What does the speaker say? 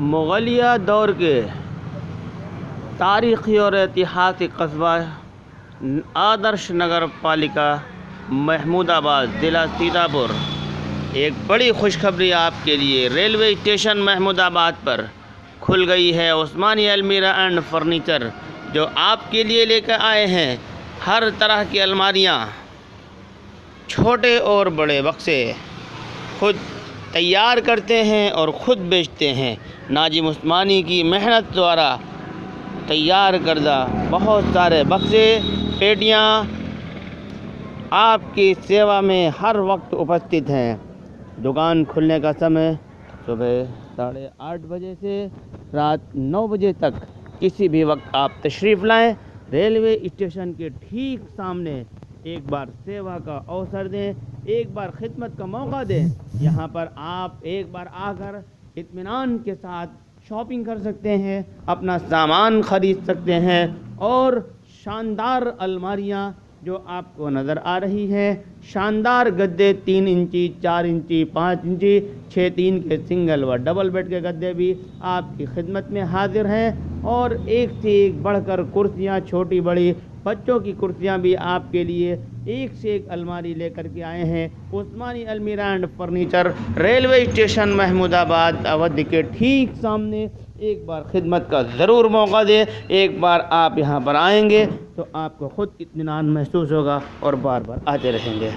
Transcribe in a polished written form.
مغلیہ دور کے تاریخی اور ایتہاسک قصبہ آدرش نگر پالیکا محمود آباد ضلع سیتاپور ایک بڑی خوشخبری آپ کے لیے ریلوے اسٹیشن محمود آباد پر کھل گئی ہے عثمانی المیرا اینڈ فرنیچر، جو آپ کے لیے لے کر آئے ہیں ہر طرح کی الماریاں، چھوٹے اور بڑے بکسے خود تیار کرتے ہیں اور خود بیچتے ہیں۔ ناجم عثمانی کی محنت دوارا تیار کردہ بہت سارے بکسے پیٹیاں آپ کی سیوا میں ہر وقت اپستھت ہیں۔ دکان کھلنے کا سمے صبح 8:30 بجے سے رات 9 بجے تک، کسی بھی وقت آپ تشریف لائیں۔ ریلوے اسٹیشن کے ٹھیک سامنے ایک بار سیوا کا اوسر دیں، ایک بار خدمت کا موقع دیں۔ یہاں پر آپ ایک بار آ کر اطمینان کے ساتھ شاپنگ کر سکتے ہیں، اپنا سامان خرید سکتے ہیں، اور شاندار الماریاں جو آپ کو نظر آ رہی ہے، شاندار گدے 3 انچی، 4 انچی، 5 انچی، 6-3 کے سنگل و ڈبل بیڈ کے گدے بھی آپ کی خدمت میں حاضر ہیں، اور ایک سے ایک بڑھ کر کرسیاں، چھوٹی بڑی بچوں کی کرسیاں بھی آپ کے لیے ایک سے ایک الماری لے کر کے آئے ہیں۔ Usmani almirah and furniture, railway station Mahmudabad Awadh کے ٹھیک سامنے۔ ایک بار خدمت کا ضرور موقع دیں، ایک بار آپ یہاں پر آئیں گے تو آپ کو خود اطمینان محسوس ہوگا اور بار بار آتے رہیں گے۔